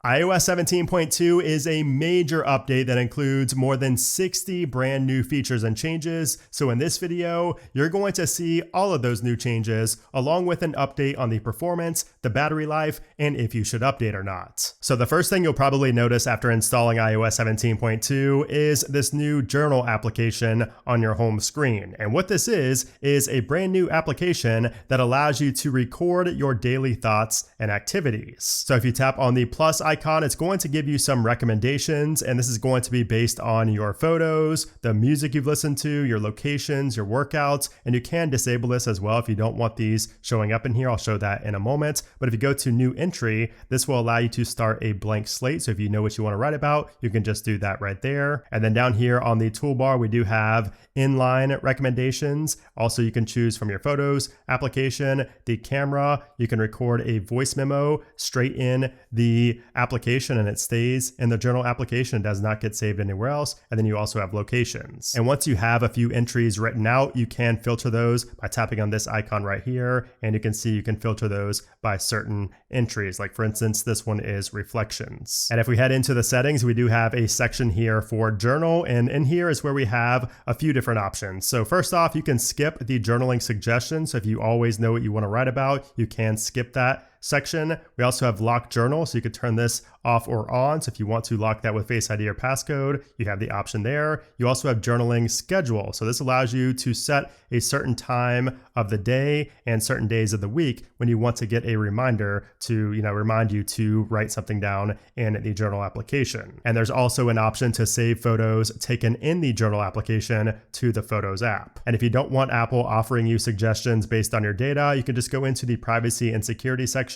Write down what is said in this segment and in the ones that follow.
iOS 17.2 is a major update that includes more than 60 brand new features and changes. So in this video, you're going to see all of those new changes, along with an update on the performance, the battery life, and if you should update or not. So the first thing you'll probably notice after installing iOS 17.2 is this new journal application on your home screen. And what this is a brand new application that allows you to record your daily thoughts and activities. So if you tap on the plus icon, it's going to give you some recommendations, and this is going to be based on your photos, the music you've listened to, your locations, your workouts, and you can disable this as well if you don't want these showing up in here. I'll show that in a moment. But if you go to new entry, this will allow you to start a blank slate. So if you know what you want to write about, you can just do that right there. And then down here on the toolbar, we do have inline recommendations. Also, you can choose from your photos, application, the camera. You can record a voice memo straight in the application and it stays in the journal application. It does not get saved anywhere else. And then you also have locations. And once you have a few entries written out, you can filter those by tapping on this icon right here. And you can see you can filter those by certain entries. Like for instance, this one is reflections. And if we head into the settings, we do have a section here for journal. And in here is where we have a few different options. So first off, you can skip the journaling suggestions. So if you always know what you want to write about, you can skip that section. We also have lock journal, so you could turn this off or on. So if you want to lock that with Face ID or passcode, you have the option there. You also have journaling schedule. So this allows you to set a certain time of the day and certain days of the week when you want to get a reminder to, remind you to write something down in the journal application. And there's also an option to save photos taken in the journal application to the Photos app. And if you don't want Apple offering you suggestions based on your data, you can just go into the privacy and security section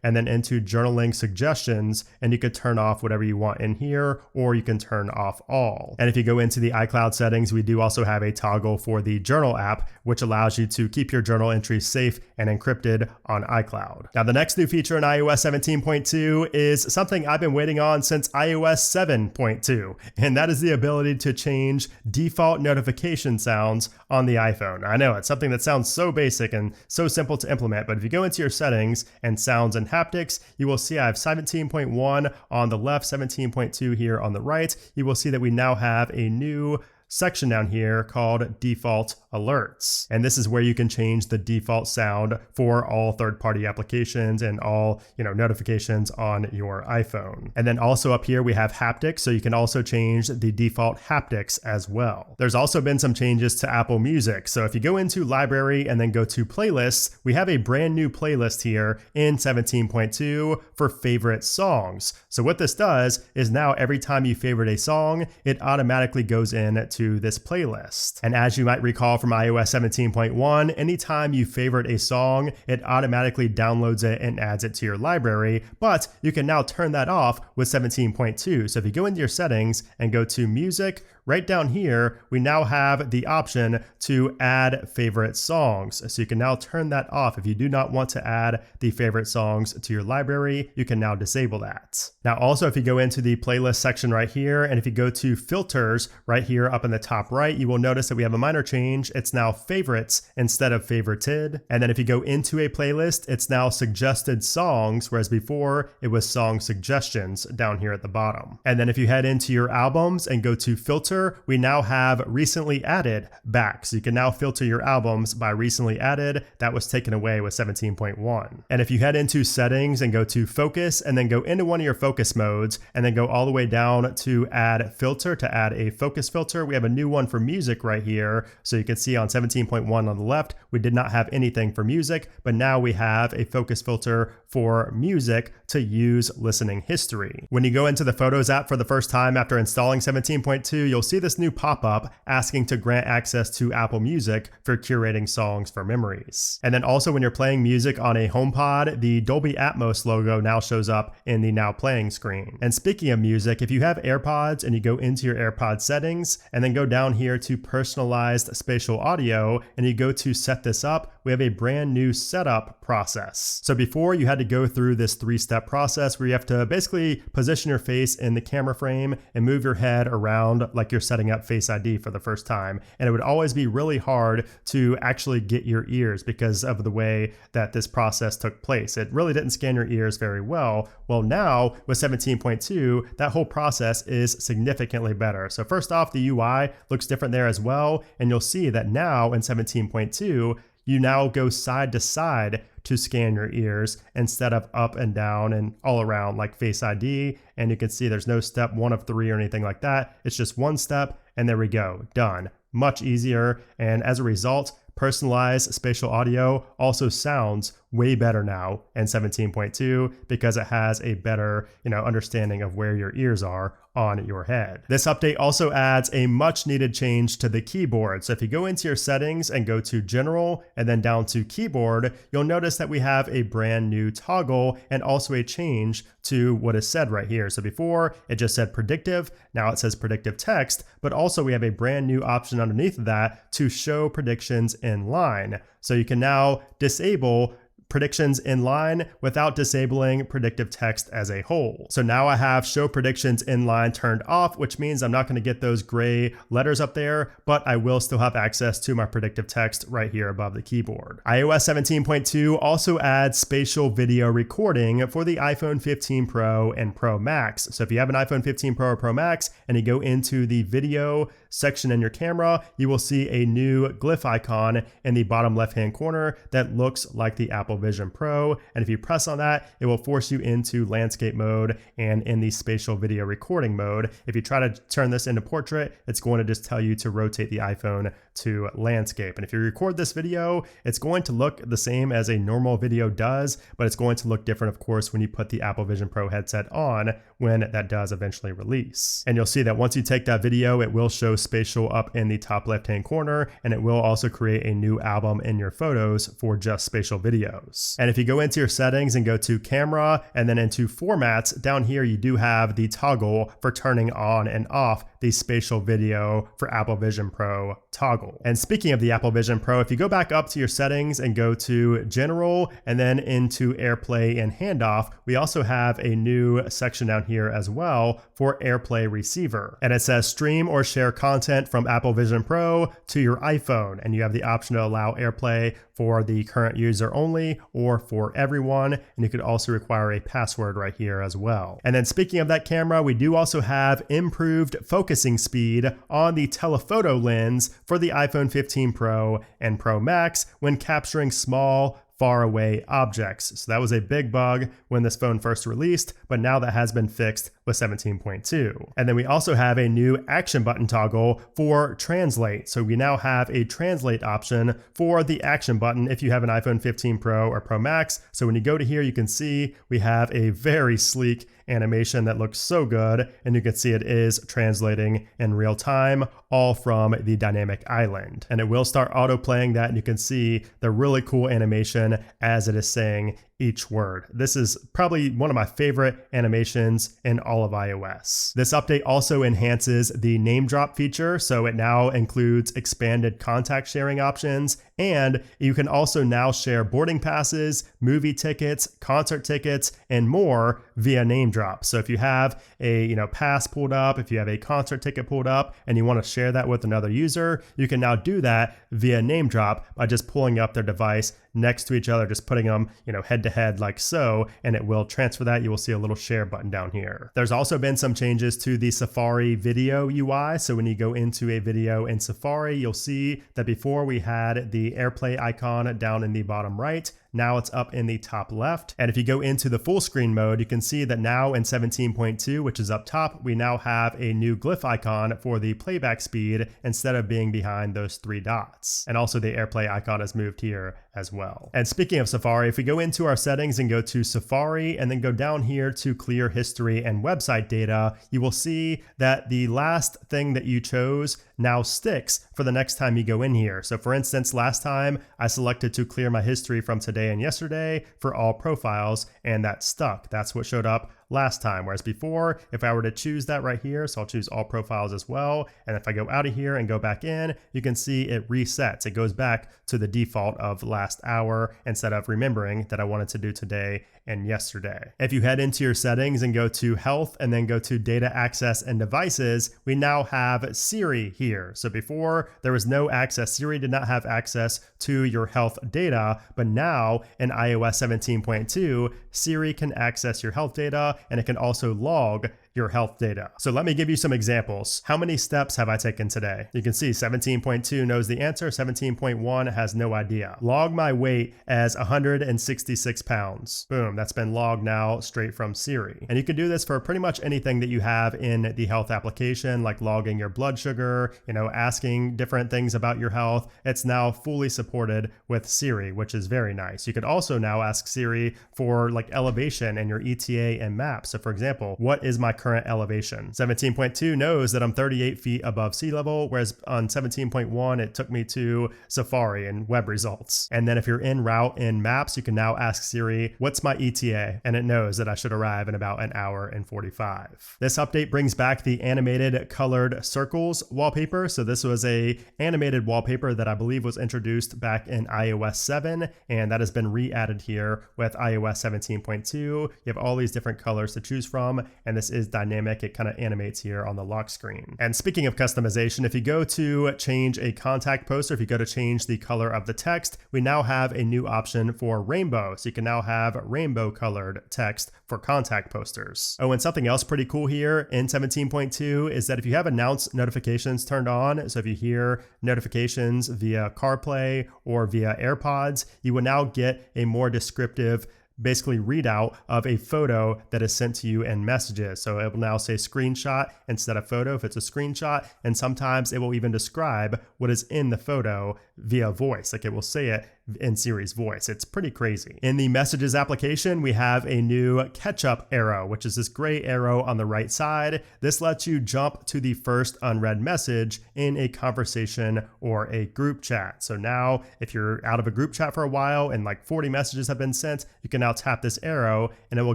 and then into journaling suggestions, and you could turn off whatever you want in here, or you can turn off all. And if you go into the iCloud settings, we do also have a toggle for the journal app, which allows you to keep your journal entries safe and encrypted on iCloud. Now, the next new feature in iOS 17.2 is something I've been waiting on since iOS 7.2, and that is the ability to change default notification sounds on the iPhone. I know it's something that sounds so basic and so simple to implement, but if you go into your settings and sounds and haptics, you will see I have 17.1 on the left, 17.2 here on the right. You will see that we now have a new section down here called default alerts. And this is where you can change the default sound for all third-party applications and all, notifications on your iPhone. And then also up here we have haptics, so you can also change the default haptics as well. There's also been some changes to Apple Music. So if you go into library and then go to playlists, we have a brand new playlist here in 17.2 for favorite songs. So what this does is now every time you favorite a song, it automatically goes in to this playlist. And as you might recall from iOS 17.1, anytime you favorite a song, it automatically downloads it and adds it to your library, but you can now turn that off with 17.2. So if you go into your settings and go to music, right down here, we now have the option to add favorite songs. So you can now turn that off. If you do not want to add the favorite songs to your library, you can now disable that. Now also, if you go into the playlist section right here, and if you go to filters right here up in the top right, you will notice that we have a minor change. It's now favorites instead of favorited. And then if you go into a playlist, it's now suggested songs, whereas before it was song suggestions down here at the bottom. And then if you head into your albums and go to filter, we now have recently added back. So you can now filter your albums by recently added. That was taken away with 17.1. And if you head into settings and go to focus and then go into one of your focus modes and then go all the way down to add filter to add a focus filter, we have a new one for music right here. So you can see on 17.1 on the left, we did not have anything for music, but now we have a focus filter for music to use listening history. When you go into the Photos app for the first time after installing 17.2, you'll see this new pop-up asking to grant access to Apple Music for curating songs for memories. And then also when you're playing music on a HomePod, the Dolby Atmos logo now shows up in the Now Playing screen. And speaking of music, if you have AirPods and you go into your AirPod settings and then then go down here to personalized spatial audio and you go to set this up, we have a brand new setup process. So before you had to go through this 3-step process where you have to basically position your face in the camera frame and move your head around like you're setting up Face ID for the first time. And it would always be really hard to actually get your ears because of the way that this process took place. It really didn't scan your ears very well. Well, now with 17.2, that whole process is significantly better. So first off, the UI looks different there as well. And you'll see that now in 17.2, you now go side to side to scan your ears instead of up and down and all around like Face ID. And you can see there's no step 1 of 3 or anything like that. It's just one step and there we go, done. Much easier. And as a result, personalized spatial audio also sounds way better now in 17.2 because it has a better, understanding of where your ears are on your head. This update also adds a much needed change to the keyboard. So if you go into your settings and go to general and then down to keyboard, you'll notice that we have a brand new toggle and also a change to what is said right here. So before it just said predictive, now it says predictive text, but also we have a brand new option underneath of that to show predictions in line. So you can now disable predictions in line without disabling predictive text as a whole. So now I have show predictions in line turned off, which means I'm not going to get those gray letters up there, but I will still have access to my predictive text right here above the keyboard. iOS 17.2 also adds spatial video recording for the iPhone 15 Pro and Pro Max. So if you have an iPhone 15 Pro or Pro Max and you go into the video section in your camera, you will see a new glyph icon in the bottom left-hand corner that looks like the Apple Vision Pro. And if you press on that, it will force you into landscape mode and in the spatial video recording mode. If you try to turn this into portrait, it's going to just tell you to rotate the iPhone to landscape. And if you record this video, it's going to look the same as a normal video does, but it's going to look different, of course, when you put the Apple Vision Pro headset on when that does eventually release. And you'll see that once you take that video, it will show spatial up in the top left-hand corner, and it will also create a new album in your photos for just spatial videos. And if you go into your settings and go to camera and then into formats, down here you do have the toggle for turning on and off the spatial video for Apple Vision Pro toggle. And speaking of the Apple Vision Pro, if you go back up to your settings and go to general and then into AirPlay and handoff, we also have a new section down here as well for AirPlay Receiver. And it says stream or share content from Apple Vision Pro to your iPhone. And you have the option to allow AirPlay for the current user only or for everyone. And you could also require a password right here as well. And then speaking of that camera, we do also have improved focusing speed on the telephoto lens for the iPhone 15 Pro and Pro Max when capturing small, far away objects. So that was a big bug when this phone first released, but now that has been fixed with 17.2. And then we also have a new action button toggle for translate. So we now have a translate option for the action button if you have an iPhone 15 Pro or Pro Max. So when you go to here, you can see we have a very sleek animation that looks so good, and you can see it is translating in real time, all from the dynamic island. And it will start auto playing that, and you can see the really cool animation as it is saying each word. This is probably one of my favorite animations in all of iOS. This update also enhances the NameDrop feature, so it now includes expanded contact sharing options, and you can also now share boarding passes, movie tickets, concert tickets, and more via NameDrop. So if you have a pass pulled up, if you have a concert ticket pulled up, and you want to share that with another user, you can now do that via NameDrop by just pulling up their device next to each other, just putting them, head to head like so, and it will transfer that. You will see a little share button down here. There's also been some changes to the Safari video UI. So when you go into a video in Safari, you'll see that before we had the AirPlay icon down in the bottom right. Now it's up in the top left. And if you go into the full screen mode, you can see that now in 17.2, which is up top, we now have a new glyph icon for the playback speed instead of being behind those 3 dots. And also the AirPlay icon has moved here as well. And speaking of Safari, if we go into our settings and go to Safari and then go down here to clear history and website data, you will see that the last thing that you chose now sticks for the next time you go in here. So for instance, last time I selected to clear my history from today and yesterday for all profiles, and that stuck. That's what showed up last time. Whereas before, if I were to choose that right here, so I'll choose all profiles as well. And if I go out of here and go back in, you can see it resets. It goes back to the default of last hour instead of remembering that I wanted to do today and yesterday. If you head into your settings and go to health and then go to data access and devices, we now have Siri here. So before there was no access, Siri did not have access to your health data, but now in iOS 17.2, Siri can access your health data and it can also log your health data. So let me give you some examples. How many steps have I taken today? You can see 17.2 knows the answer, 17.1 has no idea. Log my weight as 166 pounds. Boom, that's been logged now straight from Siri. And you can do this for pretty much anything that you have in the health application, like logging your blood sugar, asking different things about your health. It's now fully supported with Siri, which is very nice. You could also now ask Siri for like elevation and your ETA and maps. So for example, what is my current elevation? 17.2 knows that I'm 38 feet above sea level, whereas on 17.1, it took me to Safari and web results. And then if you're en route in maps, you can now ask Siri, what's my ETA? And it knows that I should arrive in about an hour and 45. This update brings back the animated colored circles wallpaper. So this was a animated wallpaper that I believe was introduced back in iOS 7, and that has been re-added here with iOS 17.2. You have all these different colors to choose from, and this is dynamic. It kind of animates here on the lock screen. And speaking of customization, if you go to change a contact poster, if you go to change the color of the text, we now have a new option for rainbow. So you can now have rainbow colored text for contact posters. Oh, and something else pretty cool here in 17.2 is that if you have announce notifications turned on, so if you hear notifications via CarPlay or via AirPods, you will now get a more descriptive basically readout of a photo that is sent to you in messages. So it will now say screenshot instead of photo if it's a screenshot. And sometimes it will even describe what is in the photo via voice. Like it will say it in Siri's voice. It's pretty crazy. In the messages application, we have a new catch-up arrow, which is this gray arrow on the right side. This lets you jump to the first unread message in a conversation or a group chat. So now if you're out of a group chat for a while and like 40 messages have been sent, you can now tap this arrow and it will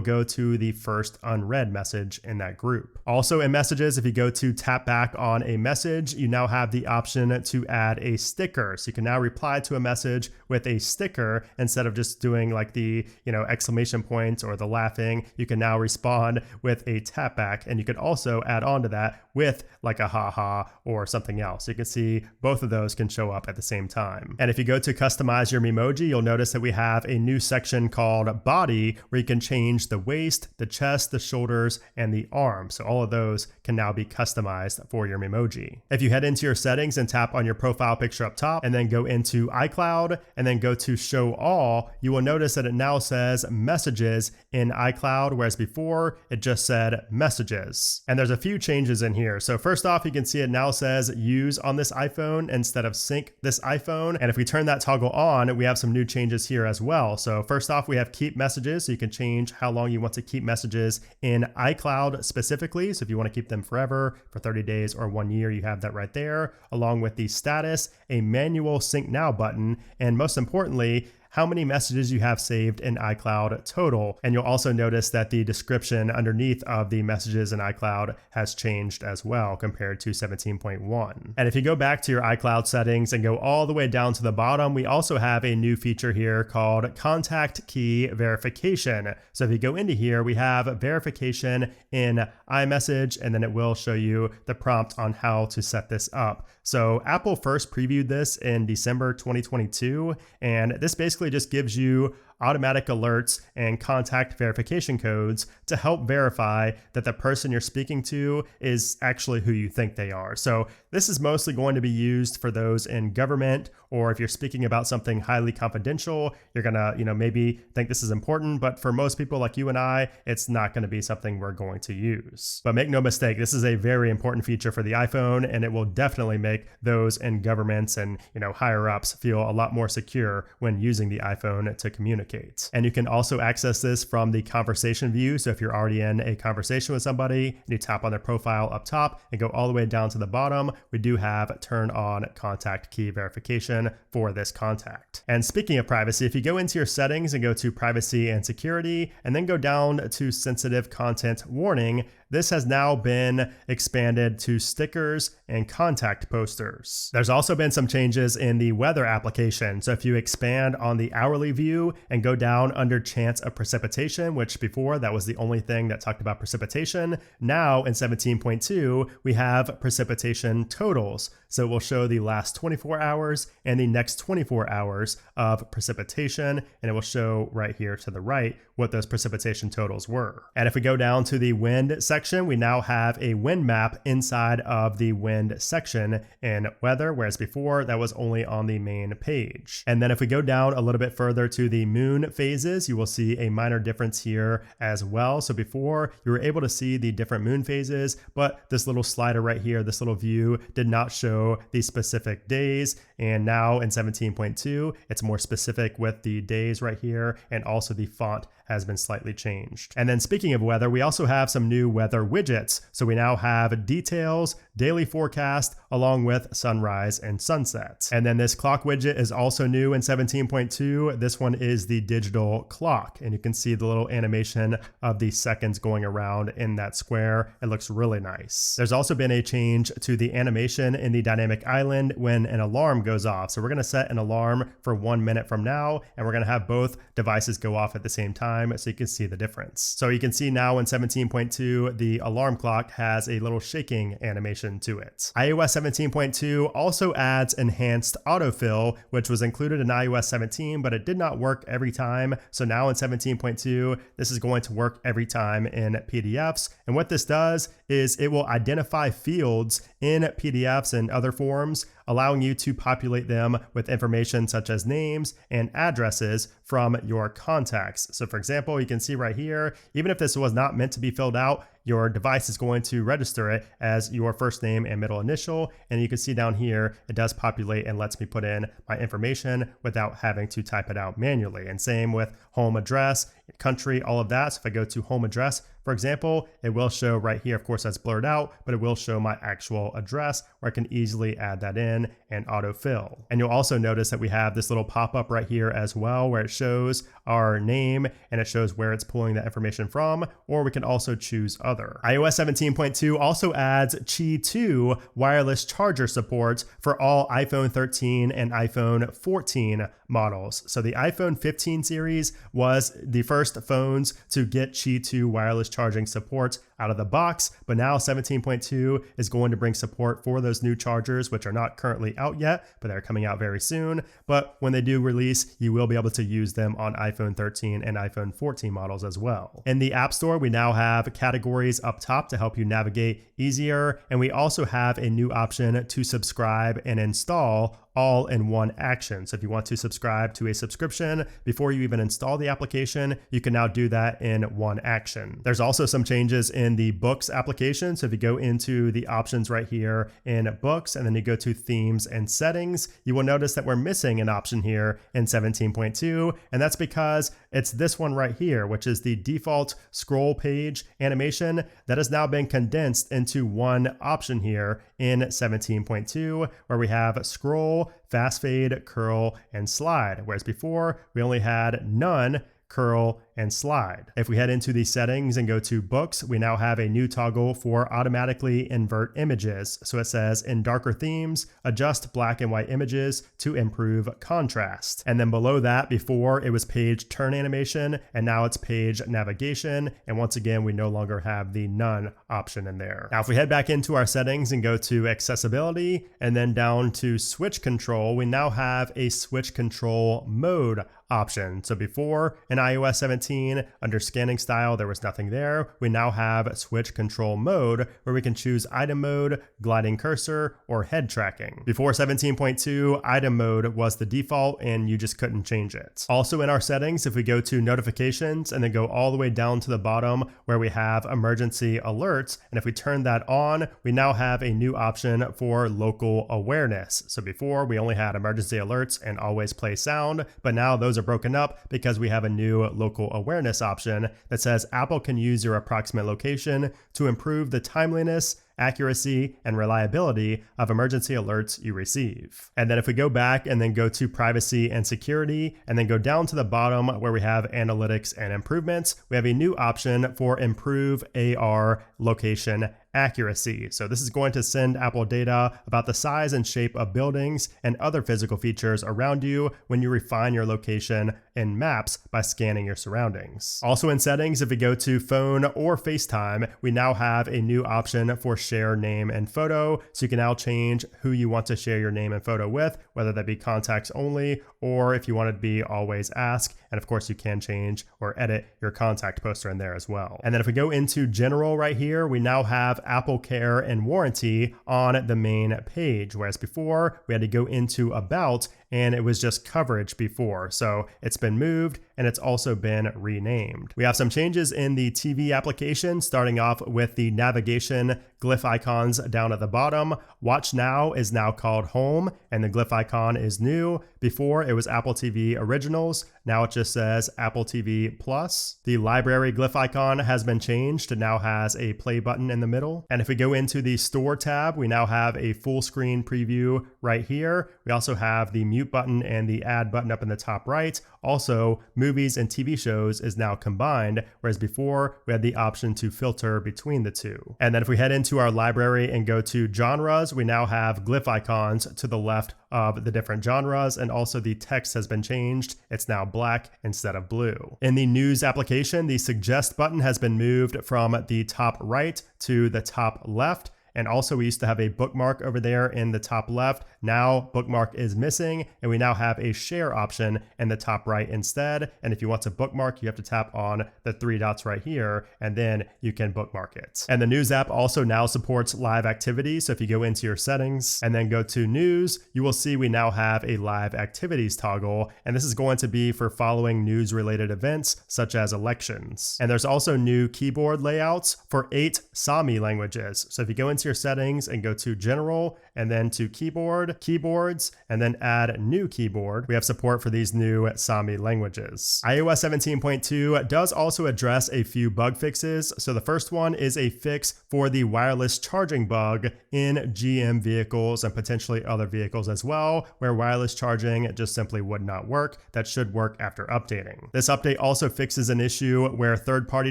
go to the first unread message in that group. Also in messages, if you go to tap back on a message, you now have the option to add a sticker. So you can now reply to a message with a sticker instead of just doing like the, exclamation points or the laughing. You can now respond with a tap back, and you can also add on to that with like a haha or something else. You can see both of those can show up at the same time. And if you go to customize your Memoji, you'll notice that we have a new section called body where you can change the waist, the chest, the shoulders, and the arm. So all of those can now be customized for your Memoji. If you head into your settings and tap on your profile picture up top and then go into iCloud and then go to show all, you will notice that it now says messages in iCloud, whereas before it just said messages. And there's a few changes in here. So first off, you can see it now says use on this iPhone instead of sync this iPhone. And if we turn that toggle on, we have some new changes here as well. So first off, we have keep messages. So you can change how long you want to keep messages in iCloud specifically. So if you want to keep them forever for 30 days or 1 year, you have that right there, along with the status, a manual sync now button, and most importantly, how many messages you have saved in iCloud total. And you'll also notice that the description underneath of the messages in iCloud has changed as well compared to 17.1. And if you go back to your iCloud settings and go all the way down to the bottom, we also have a new feature here called contact key verification. So if you go into here, we have verification in iMessage, and then it will show you the prompt on how to set this up. So Apple first previewed this in December 2022, and this basically just gives you automatic alerts and contact verification codes to help verify that the person you're speaking to is actually who you think they are. So this is mostly going to be used for those in government, or if you're speaking about something highly confidential, you're gonna, maybe think this is important, but for most people like you and I, it's not gonna be something we're going to use. But make no mistake, this is a very important feature for the iPhone, and it will definitely make those in governments and, higher ups feel a lot more secure when using the iPhone to communicate. communicate. And you can also access this from the conversation view. So if you're already in a conversation with somebody and you tap on their profile up top and go all the way down to the bottom, we do have turn on contact key verification for this contact. And speaking of privacy, if you go into your settings and go to privacy and security and then go down to sensitive content warning, this has now been expanded to stickers and contact posters. There's also been some changes in the weather application. So if you expand on the hourly view and go down under chance of precipitation, which before that was the only thing that talked about precipitation, now in 17.2, we have precipitation totals. So it will show the last 24 hours and the next 24 hours of precipitation, and it will show right here to the right what those precipitation totals were. And if we go down to the wind section, we now have a wind map inside of the wind section in weather, whereas before that was only on the main page. And then if we go down a little bit further to the moon phases, you will see a minor difference here as well. So before you were able to see the different moon phases, but this little slider right here, this little view did not show the specific days. And now in 17.2, it's more specific with the days right here, and also the font has been slightly changed. And then speaking of weather, we also have some new weather widgets. So we now have details, daily forecast, along with sunrise and sunset. And then this clock widget is also new in 17.2. This one is the digital clock, and you can see the little animation of the seconds going around in that square. It looks really nice. There's also been a change to the animation in the dynamic island when an alarm goes off. So we're gonna set an alarm for 1 minute from now, and we're gonna have both devices go off at the same time so you can see the difference. So you can see now in 17.2, the alarm clock has a little shaking animation to it. iOS 17.2 also adds enhanced autofill, which was included in iOS 17, but it did not work every time. So now in 17.2, this is going to work every time in PDFs. And what this does is it will identify fields in PDFs and other forms, allowing you to populate them with information such as names and addresses from your contacts. So for example, you can see right here, even if this was not meant to be filled out, your device is going to register it as your first name and middle initial. And you can see down here, it does populate and lets me put in my information without having to type it out manually. And same with home address, country, all of that. So if I go to home address, for example, it will show right here, of course that's blurred out, but it will show my actual address where I can easily add that in and autofill. And you'll also notice that we have this little pop-up right here as well, where it shows our name and it shows where it's pulling that information from, or we can also choose other. iOS 17.2 also adds Qi 2 wireless charger support for all iPhone 13 and iPhone 14 models. So the iPhone 15 series was the first phones to get Qi 2 wireless charging support out of the box, but now 17.2 is going to bring support for those new chargers, which are not currently out yet, but they're coming out very soon. But when they do release, you will be able to use them on iPhone 13 and iPhone 14 models as well. In the App Store, we now have categories up top to help you navigate easier, and we also have a new option to subscribe and install all in one action. So if you want to subscribe to a subscription before you even install the application, you can now do that in one action. There's also some changes in the Books application. So if you go into the options right here in Books, and then you go to Themes and Settings, you will notice that we're missing an option here in 17.2, and that's because it's this one right here, which is the default scroll page animation that has now been condensed into one option here in 17.2, where we have scroll, fast fade, curl, and slide, whereas before we only had none, curl, and slide. If we head into the settings and go to Books, we now have a new toggle for automatically invert images. So it says in darker themes, adjust black and white images to improve contrast. And then below that, before it was page turn animation, and now it's page navigation. And once again, we no longer have the none option in there. Now, if we head back into our settings and go to accessibility and then down to switch control, we now have a switch control mode option. So before in iOS 17, 17, under scanning style, there was nothing there. We now have switch control mode, where we can choose item mode, gliding cursor, or head tracking. Before 17.2, item mode was the default and you just couldn't change it. Also in our settings, if we go to notifications and then go all the way down to the bottom where we have emergency alerts, and if we turn that on, we now have a new option for local awareness. So before we only had emergency alerts and always play sound, but now those are broken up because we have a new local awareness option that says Apple can use your approximate location to improve the timeliness, accuracy, and reliability of emergency alerts you receive. And then if we go back and then go to privacy and security, and then go down to the bottom where we have analytics and improvements, we have a new option for improve AR location accuracy. So this is going to send Apple data about the size and shape of buildings and other physical features around you when you refine your location in maps by scanning your surroundings. Also in settings, if we go to phone or FaceTime, we now have a new option for share name and photo. So you can now change who you want to share your name and photo with, whether that be contacts only, or if you want it to be always ask. And of course you can change or edit your contact poster in there as well. And then if we go into general right here, we now have Apple Care and Warranty on the main page, whereas before we had to go into About and it was just coverage before. So it's been moved and it's also been renamed. We have some changes in the TV application, starting off with the navigation glyph icons down at the bottom. Watch Now is now called Home, and the glyph icon is new. Before it was Apple TV Originals, now it just says Apple TV Plus. The library glyph icon has been changed. It now has a play button in the middle. And if we go into the store tab, we now have a full screen preview right here. We also have the mute button and the add button up in the top right. Also, movies and TV shows is now combined, whereas before we had the option to filter between the two. And then if we head into our library and go to genres, we now have glyph icons to the left of the different genres, and also the text has been changed. It's now black instead of blue. In the news application, the suggest button has been moved from the top right to the top left. And also we used to have a bookmark over there in the top left. Now bookmark is missing, and we now have a share option in the top right instead. And if you want to bookmark, you have to tap on the three dots right here, and then you can bookmark it. And the news app also now supports live activity. So if you go into your settings and then go to news, you will see we now have a live activities toggle. And this is going to be for following news related events such as elections. And there's also new keyboard layouts for 8 Sami languages. So if you go into your settings and go to general and then to keyboards, and then add new keyboard, we have support for these new Sami languages. iOS 17.2 does also address a few bug fixes. So the first one is a fix for the wireless charging bug in GM vehicles and potentially other vehicles as well, where wireless charging just simply would not work. That should work after updating. This update also fixes an issue where third-party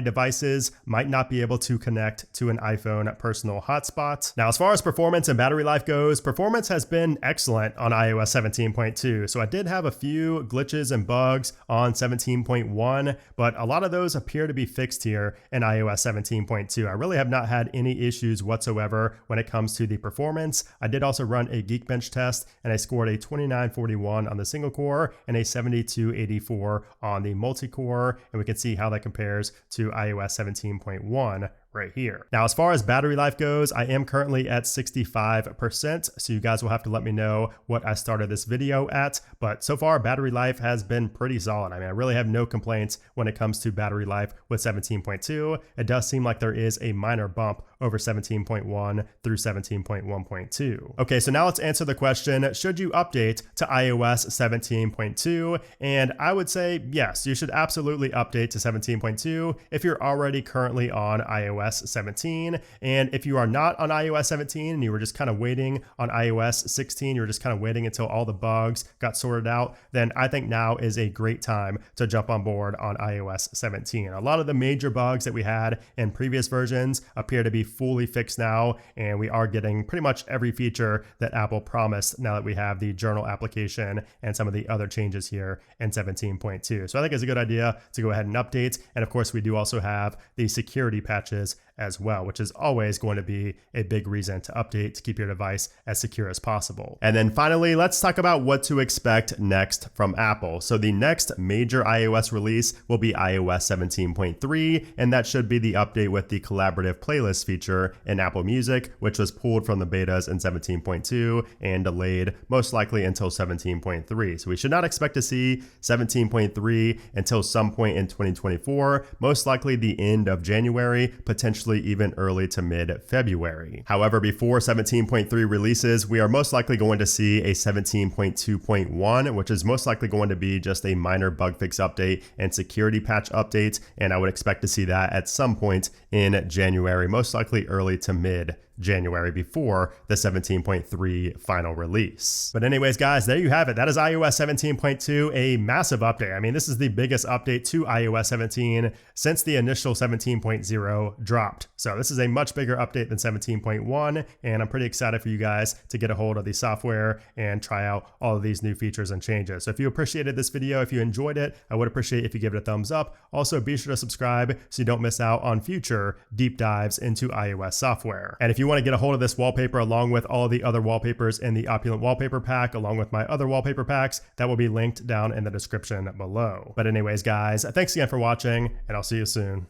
devices might not be able to connect to an iPhone personal hotspot. Now, as far as performance and battery life goes, performance has been excellent on iOS 17.2. So I did have a few glitches and bugs on 17.1, but a lot of those appear to be fixed here in iOS 17.2. I really have not had any issues whatsoever when it comes to the performance. I did also run a Geekbench test, and I scored a 2941 on the single core and a 7284 on the multi-core, and we can see how that compares to iOS 17.1 right here. Now, as far as battery life goes, I am currently at 65%, so you guys will have to let me know what I started this video at, but so far battery life has been pretty solid. I mean, I really have no complaints when it comes to battery life with 17.2. It does seem like there is a minor bump over 17.1 through 17.1.2. Okay, so now let's answer the question, should you update to iOS 17.2? And I would say yes, you should absolutely update to 17.2 if you're already currently on iOS 17. And if you are not on iOS 17 and you were just kind of waiting on iOS 16, you were just kind of waiting until all the bugs got sorted out, then I think now is a great time to jump on board on iOS 17. A lot of the major bugs that we had in previous versions appear to be fully fixed now, and we are getting pretty much every feature that Apple promised now that we have the journal application and some of the other changes here in 17.2. So I think it's a good idea to go ahead and update. And of course, we do also have the security patches as well, which is always going to be a big reason to update to keep your device as secure as possible. And then finally, let's talk about what to expect next from Apple. So the next major iOS release will be iOS 17.3, and that should be the update with the collaborative playlist feature in Apple Music, which was pulled from the betas in 17.2 and delayed most likely until 17.3. So we should not expect to see 17.3 until some point in 2024, most likely the end of January, potentially even early to mid-February. However, before 17.3 releases, we are most likely going to see a 17.2.1, which is most likely going to be just a minor bug fix update and security patch update, and I would expect to see that at some point in January, most likely early to mid January before the 17.3 final release. But anyways, guys, there you have it. That is iOS 17.2, a massive update. I mean, this is the biggest update to iOS 17 since the initial 17.0 dropped. So this is a much bigger update than 17.1, and I'm pretty excited for you guys to get a hold of the software and try out all of these new features and changes. So if you appreciated this video, if you enjoyed it, I would appreciate if you give it a thumbs up. Also, be sure to subscribe so you don't miss out on future deep dives into iOS software. And if you want to get a hold of this wallpaper along with all the other wallpapers in the Opulent Wallpaper Pack, along with my other wallpaper packs, that will be linked down in the description below. But anyways, guys, thanks again for watching, and I'll see you soon.